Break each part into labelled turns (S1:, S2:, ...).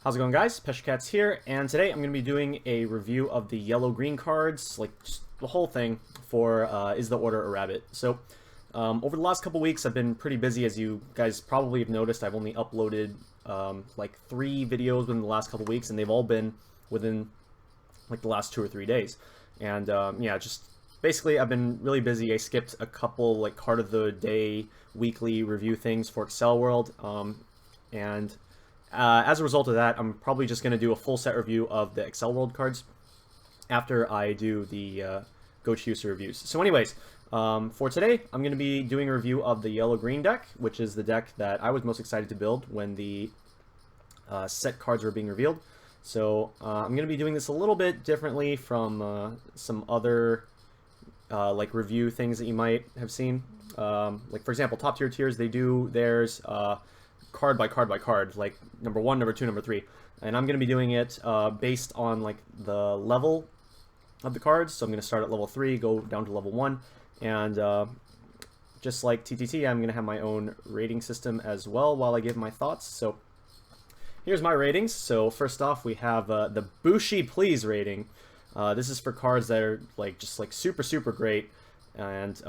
S1: How's it going, guys? PeshCats here, and today I'm going to be doing a review of the yellow-green cards, like just the whole thing for Is the Order a Rabbit? So, over the last couple weeks I've been pretty busy, as you guys probably have noticed. I've only uploaded like 3 videos within the last couple weeks, and they've all been within like the last 2 or 3 days. And yeah, just basically I've been really busy. I skipped a couple like card of the day weekly review things for Excel World, and as a result of that, I'm probably just going to do a full set review of the Excel World cards after I do the Gochiusa reviews. So anyways, for today, I'm going to be doing a review of the yellow-green deck, which is the deck that I was most excited to build when the set cards were being revealed. So I'm going to be doing this a little bit differently from some other like review things that you might have seen. Like for example, Top Tier Tiers, they do theirs card by card by card, like number 1, number 2, number 3, and I'm going to be doing it based on like the level of the cards. So I'm going to start at level 3, go down to level 1, and just like TTT, I'm going to have my own rating system as well while I give my thoughts. So here's my ratings. So first off, we have the Bushi Please rating. This is for cards that are like just like super great, and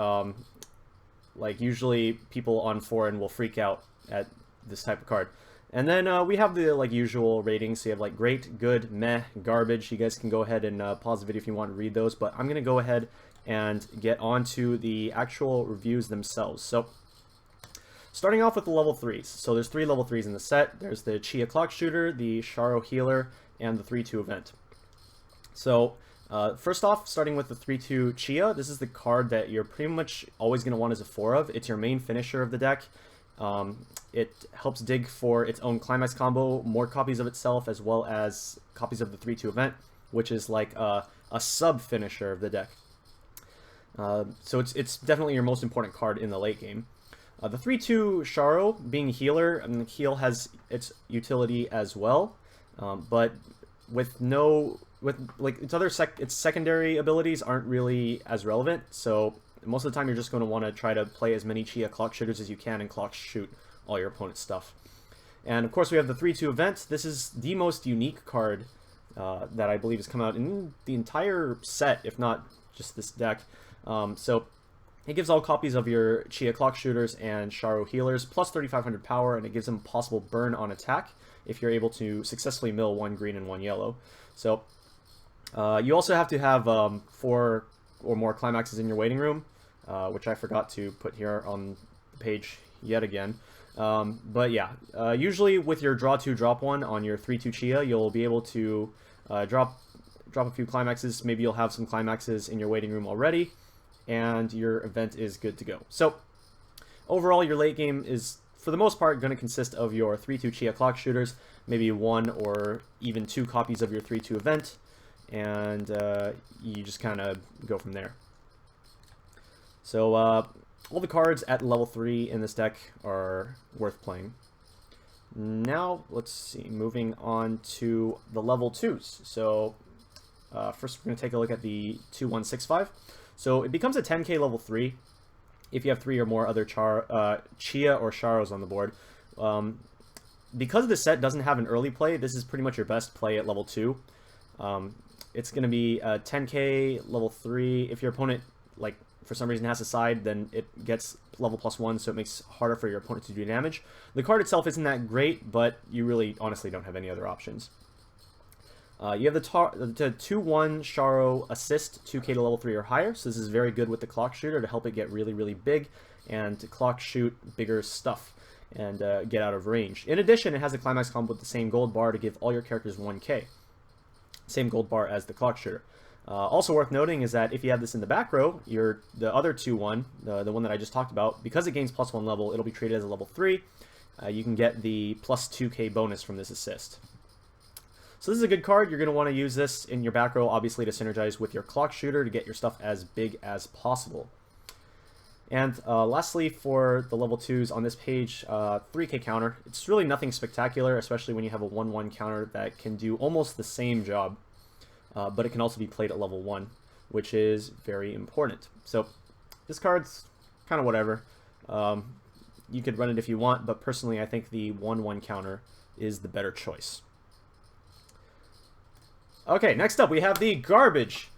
S1: like usually people on foreign will freak out at this type of card. And then we have the like usual ratings. So you have like great, good, meh, garbage. You guys can go ahead and pause the video if you want to read those, but I'm going to go ahead and get on to the actual reviews themselves. So starting off with the level 3s. So there's 3 level 3s in the set. There's the Chia Clock Shooter, the Sharo Healer, and the 3-2 event. So first off, starting with the 3-2 Chia, this is the card that you're pretty much always going to want as a 4 of. It's your main finisher of the deck. It helps dig for its own climax combo, more copies of itself, as well as copies of the 3-2 event, which is like a sub-finisher of the deck. So it's definitely your most important card in the late game. The 3-2 Sharo, being healer, I mean, heal has its utility as well, but with like its secondary abilities aren't really as relevant. So most of the time you're just going to want to try to play as many Chia Clock Shooters as you can and clock shoot all your opponent's stuff. And of course we have the 3-2 event. This is the most unique card that I believe has come out in the entire set, if not just this deck. So it gives all copies of your Chia Clock Shooters and Sharo Healers plus 3,500 power, and it gives them possible burn on attack if you're able to successfully mill 1 green and 1 yellow. So you also have to have 4 or more climaxes in your waiting room, which I forgot to put here on the page yet again. But yeah, usually with your draw 2, drop 1 on your 3-2 Chia, you'll be able to drop a few climaxes. Maybe you'll have some climaxes in your waiting room already, and your event is good to go. So overall, your late game is, for the most part, going to consist of your 3-2 Chia Clock Shooters, maybe 1 or even 2 copies of your 3-2 event, and you just kind of go from there. So all the cards at level 3 in this deck are worth playing. Now, let's see, moving on to the level 2s. So first we're going to take a look at the 2-1-6-5. So it becomes a 10k level 3 if you have 3 or more other Chia or Sharos on the board. Because the set doesn't have an early play, this is pretty much your best play at level 2. It's going to be a 10k level 3. If your opponent, like, for some reason has a side, then it gets level +1, so it makes it harder for your opponent to do damage. The card itself isn't that great, but you really honestly don't have any other options. You have the 2-1 Sharo Assist, 2k to level 3 or higher, so this is very good with the Clock Shooter to help it get really big and to clock shoot bigger stuff and get out of range. In addition, it has a climax combo with the same gold bar to give all your characters 1k. Same gold bar as the Clock Shooter. Also worth noting is that if you have this in the back row, the other 2-1, the one that I just talked about, because it gains +1 level, it'll be treated as a level 3. You can get the +2k bonus from this assist. So this is a good card. You're going to want to use this in your back row, obviously, to synergize with your Clock Shooter to get your stuff as big as possible. And lastly, for the level 2s on this page, 3k counter. It's really nothing spectacular, especially when you have a 1-1 counter that can do almost the same job. But it can also be played at level 1, which is very important. So this card's kind of whatever. You could run it if you want, but personally I think the 1-1 counter is the better choice. Okay, next up we have the garbage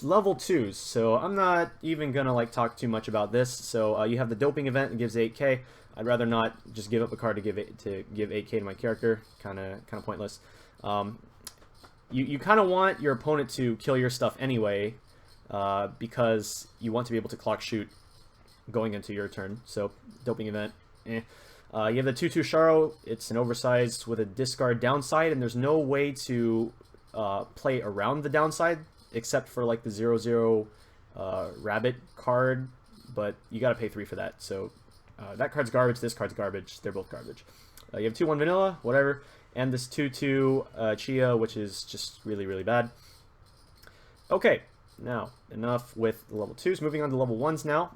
S1: level 2s. So I'm not even gonna like talk too much about this. So you have the doping event, it gives 8k. I'd rather not just give up a card to give 8k to my character. Kind of pointless. You kind of want your opponent to kill your stuff anyway, because you want to be able to clock shoot going into your turn. So doping event. You have the 2/2 Sharo. It's an oversized with a discard downside, and there's no way to play around the downside except for like the 0/0 rabbit card, but you gotta pay 3 for that. So that card's garbage, this card's garbage, they're both garbage. You have 2/1 vanilla, whatever, and this 2/2 Chia, which is just really, really bad. Okay, now enough with the level 2s, moving on to level 1s now.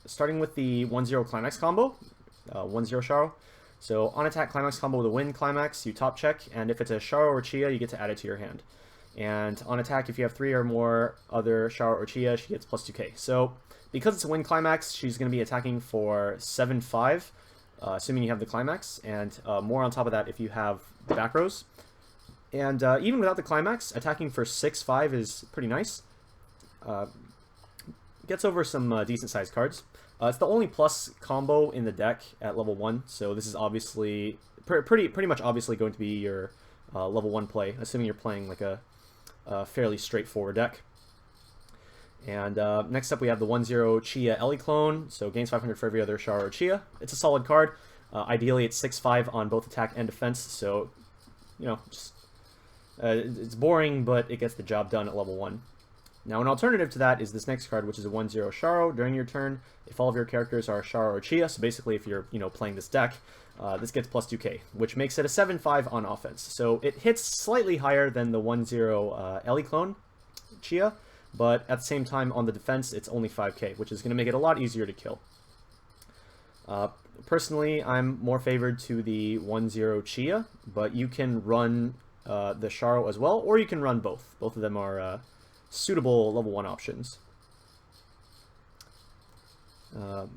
S1: Starting with the 1/0 climax combo, 1/0 Sharo. So on attack climax combo with a win climax, you top check, and if it's a Sharo or Chia, you get to add it to your hand. And on attack, if you have 3 or more other Sharo or Chia, she gets plus 2k. So because it's a win climax, she's going to be attacking for 7/5, assuming you have the climax, and more on top of that if you have the back rows. And even without the climax, attacking for 6/5 is pretty nice. Gets over some decent sized cards. It's the only plus combo in the deck at level 1, so this is obviously pretty much obviously going to be your level 1 play, assuming you're playing like a fairly straightforward deck. And next up we have the 1/0 Chia Ellie clone, so gains 500 for every other Sharo or Chia. It's a solid card. Ideally it's 6/5 on both attack and defense, so you know, just, it's boring, but it gets the job done at level 1. Now an alternative to that is this next card, which is a 1/0 Sharo. During your turn, if all of your characters are Sharo or Chia, so basically if you're playing this deck, this gets plus 2k, which makes it a 7/5 on offense. So it hits slightly higher than the 1/0 Ellie clone Chia, but at the same time on the defense it's only 5k, which is going to make it a lot easier to kill. Personally, I'm more favored to the 1/0 Chia, but you can run the Sharo as well, or you can run both. Both of them are suitable level 1 options.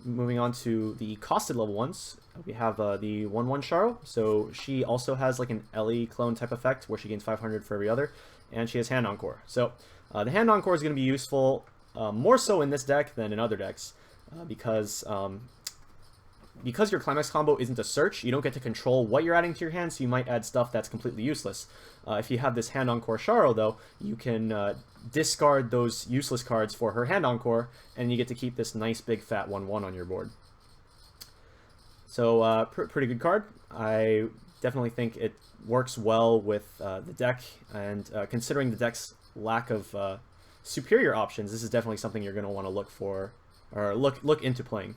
S1: Moving on to the costed level 1s, we have the 1/1 Sharo. So she also has like an Ellie clone type effect where she gains 500 for every other, and she has Hand Encore. So the Hand Encore is going to be useful more so in this deck than in other decks, because your climax combo isn't a search, you don't get to control what you're adding to your hand, so you might add stuff that's completely useless. If you have this Hand Encore Sharo, though, you can discard those useless cards for her Hand Encore, and you get to keep this nice big fat 1/1 on your board. So, pretty good card. I definitely think it works well with the deck, and considering the deck's lack of superior options, this is definitely something you're going to want to look for, or look into playing.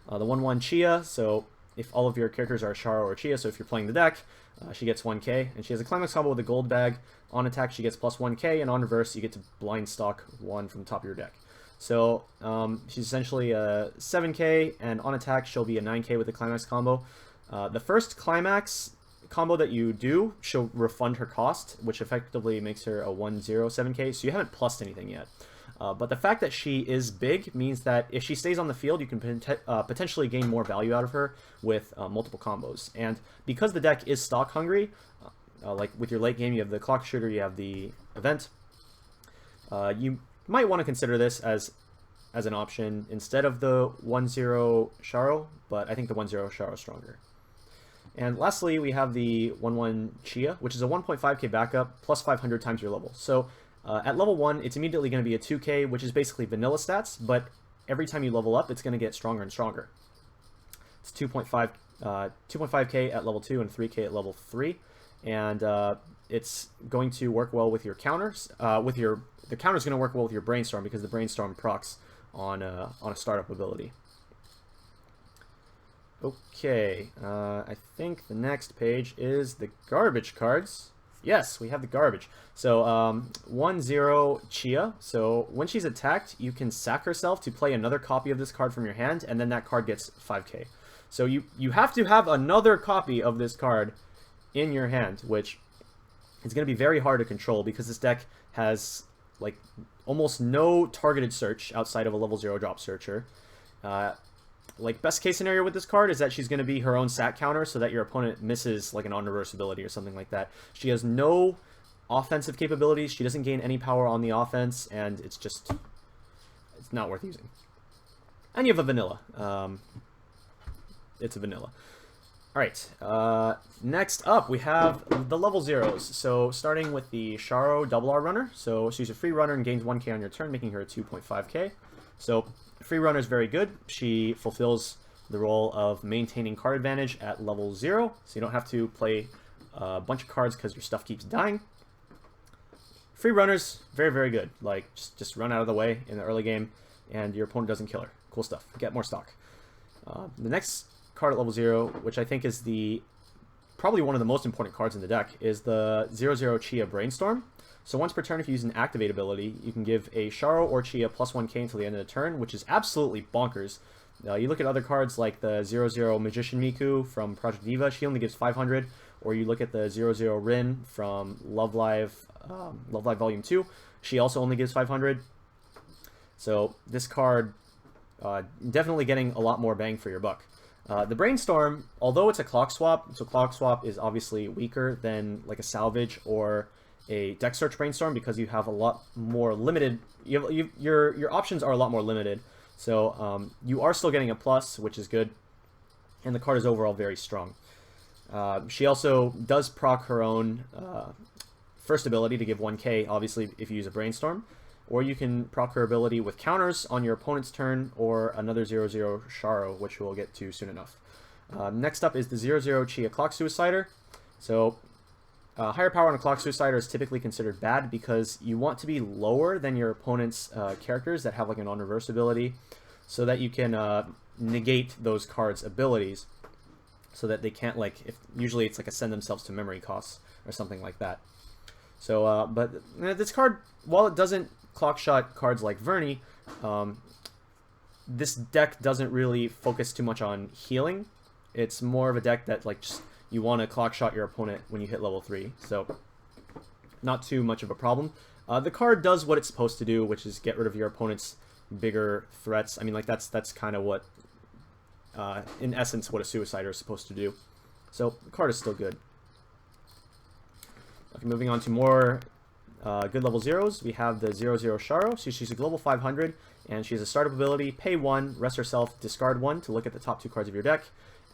S1: The 1/1 Chia, so if all of your characters are Sharo or Chia, so if you're playing the deck, she gets 1k, and she has a climax combo with a gold bag. On attack, she gets plus 1k, and on reverse, you get to blind stock 1 from the top of your deck. So she's essentially a 7k, and on attack, she'll be a 9k with the climax combo. The first climax combo that you do, she'll refund her cost, which effectively makes her a 1/0 7k, so you haven't plussed anything yet. But the fact that she is big means that if she stays on the field, you can potentially gain more value out of her with multiple combos. And because the deck is stock hungry, like with your late game, you have the clock shooter, you have the event, you might want to consider this as an option instead of the 1/0 Sharo, but I think the 1/0 Sharo is stronger. And lastly, we have the 1/1 Chia, which is a 1.5k backup plus 500 times your level. So at level 1, it's immediately going to be a 2k, which is basically vanilla stats, but every time you level up, it's going to get stronger and stronger. It's 2.5k at level 2 and 3k at level 3, and it's going to work well with your counters. The counter's going to work well with your Brainstorm, because the Brainstorm procs on a startup ability. Okay, I think the next page is the garbage cards. Yes, we have the garbage. So 1/0 Chia. So when she's attacked, you can sack herself to play another copy of this card from your hand, and then that card gets 5k. So you have to have another copy of this card in your hand, which is going to be very hard to control because this deck has like almost no targeted search outside of a level 0 drop searcher. Like best case scenario with this card is that she's going to be her own sack counter so that your opponent misses like an on reverse ability or something like that. She has no offensive capabilities. She doesn't gain any power on the offense, and it's not worth using. And you have a vanilla. It's a vanilla. Alright, next up we have the level zeros. So starting with the Sharo Double R Runner. So she's a free runner and gains 1k on your turn, making her a 2.5k. So free runner is very good. She fulfills the role of maintaining card advantage at level 0, so you don't have to play a bunch of cards because your stuff keeps dying. Free runners, very, very good. Like, just run out of the way in the early game, and your opponent doesn't kill her. Cool stuff. Get more stock. The next card at level 0, which I think is probably one of the most important cards in the deck, is the 0/0 Chia Brainstorm. So once per turn, if you use an activate ability, you can give a Sharo or Chia plus 1k until the end of the turn, which is absolutely bonkers. You look at other cards like the 0/0 Magician Miku from Project Diva, she only gives 500, or you look at the 0/0 Rin from Love Live Volume 2, she also only gives 500. So this card, definitely getting a lot more bang for your buck. The Brainstorm, although it's a clock swap, so clock swap is obviously weaker than like a Salvage or a deck search Brainstorm because you have a lot more limited, your options are a lot more limited. So you are still getting a plus, which is good, and the card is overall very strong. She also does proc her own first ability to give 1k, obviously, if you use a Brainstorm, or you can proc her ability with counters on your opponent's turn, or another 0/0 Sharo, which we'll get to soon enough. Next up is the 0/0 Chia Clock Suicider. So higher power on a Clock Suicider is typically considered bad because you want to be lower than your opponent's characters that have like a non-reverse ability, so that you can negate those cards' abilities, so that they can't usually it's like a send themselves to memory costs or something like that. So, but this card, while it doesn't clock shot cards like Verni, this deck doesn't really focus too much on healing. It's more of a deck that you want to clock shot your opponent when you hit level 3, so not too much of a problem. The card does what it's supposed to do, which is get rid of your opponent's bigger threats. I mean, that's kind of what, in essence, what a Suicider is supposed to do. So the card is still good. Okay, moving on to more good level zeros, we have the 0/0 Sharo. So she's a global 500, and she has a startup ability, pay 1, rest herself, discard 1 to look at the top 2 cards of your deck,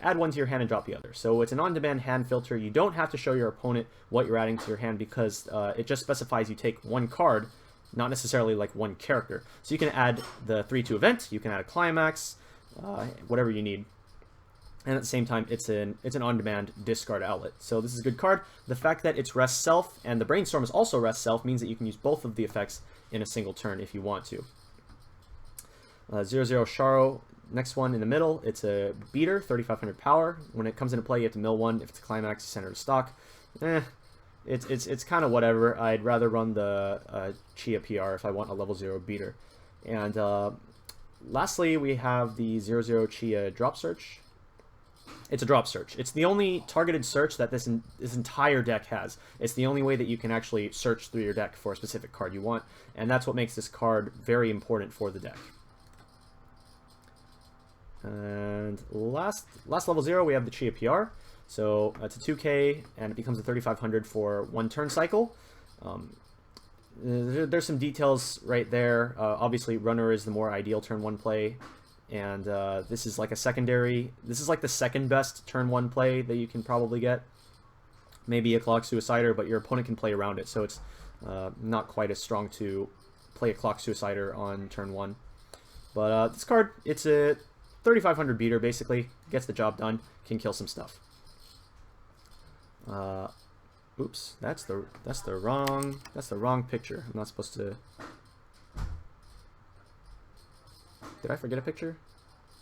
S1: add 1 to your hand and drop the other. So it's an on-demand hand filter. You don't have to show your opponent what you're adding to your hand because it just specifies you take 1 card, not necessarily like 1 character. So you can add the 3/2 event, you can add a climax, whatever you need. And at the same time, it's an on-demand discard outlet. So this is a good card. The fact that it's rest self and the Brainstorm is also rest self means that you can use both of the effects in a single turn if you want to. 0/0 Sharo, next one in the middle, it's a beater, 3500 power. When it comes into play, you have to mill 1. If it's a climax, you send her to stock. It's kind of whatever. I'd rather run the Chia PR if I want a level 0 beater. And lastly, we have the 0/0 Chia Drop Search. It's a drop search. It's the only targeted search that this entire deck has. It's the only way that you can actually search through your deck for a specific card you want, and that's what makes this card very important for the deck. And last level 0, we have the Chia PR. So it's a 2k, and it becomes a 3500 for 1 turn cycle. There's some details right there. Obviously, runner is the more ideal turn 1 play. And this is like a secondary, this is like the second best turn 1 play that you can probably get. Maybe a Clock Suicider, but your opponent can play around it, so it's not quite as strong to play a Clock Suicider on turn 1. But this card, it's a 3500 beater, basically. Gets the job done, can kill some stuff. Oops, that's the wrong picture. I'm not supposed to... Did I forget a picture?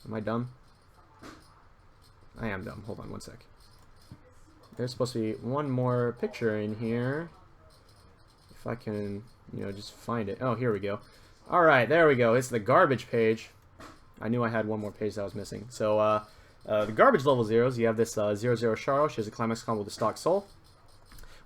S1: Am I dumb? I am dumb. Hold on one sec. There's supposed to be one more picture in here. If I can, just find it. Oh, here we go. Alright, there we go. It's the garbage page. I knew I had one more page that I was missing. So, the garbage level zeros, you have this 0/0 Sharo. She has a climax combo with the Stock Soul,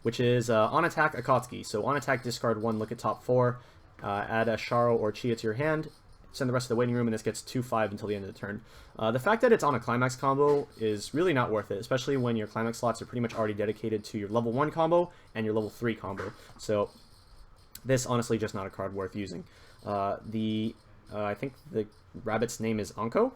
S1: which is on attack Akatsuki. So on attack, discard 1, look at top 4, add a Sharo or Chia to your hand. send the rest of the waiting room, and this gets 2-5 until the end of the turn. The fact that it's on a climax combo is really not worth it, especially when your climax slots are pretty much already dedicated to your level 1 combo and your level 3 combo. So this honestly just not a card worth using. I think the rabbit's name is Anko.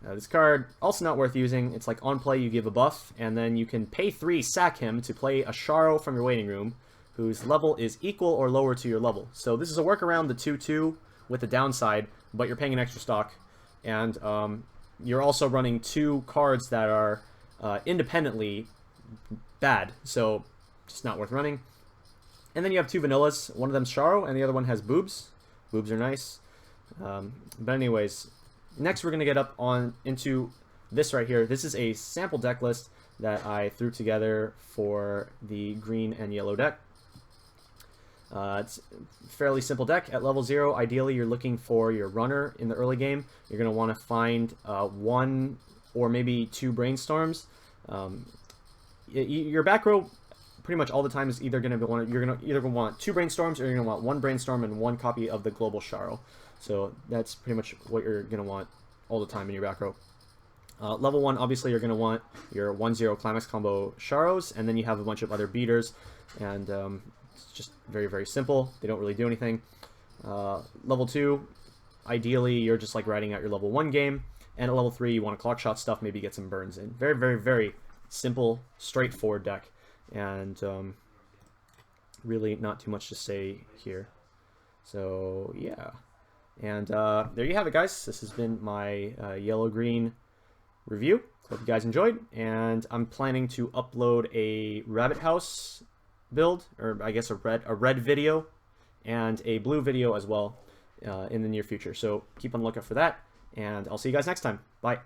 S1: This card, also not worth using. It's like on play you give a buff, and then you can pay 3, sack him to play a Sharo from your waiting room, whose level is equal or lower to your level. So this is a workaround the 2-2 with the downside, but you're paying an extra stock. And you're also running 2 cards that are independently bad, so just not worth running. And then you have 2 vanillas. One of them's Sharo, and the other one has boobs. Boobs are nice. But anyways, next we're going to get up into this right here. This is a sample deck list that I threw together for the green and yellow deck. It's a fairly simple deck. At level 0, ideally you're looking for your runner in the early game. You're going to want to find 1 or maybe 2 brainstorms. Your back row pretty much all the time is either going to be you're going to either want 2 brainstorms, or you're going to want 1 brainstorm and 1 copy of the global Sharo. So that's pretty much what you're going to want all the time in your back row. Level 1, obviously you're going to want your 1-0 climax combo Sharos, and then you have a bunch of other beaters, and it's just very, very simple. They don't really do anything. Level 2, ideally you're just like writing out your level 1 game, and at level 3 you want to clock shot stuff, maybe get some burns in. Very, very, very simple, straightforward deck, and really not too much to say here. So yeah. And there you have it, guys. This has been my yellow-green review. Hope you guys enjoyed. And I'm planning to upload a rabbit house build, or I guess a red video, and a blue video as well in the near future. So keep on the lookout for that. And I'll see you guys next time. Bye.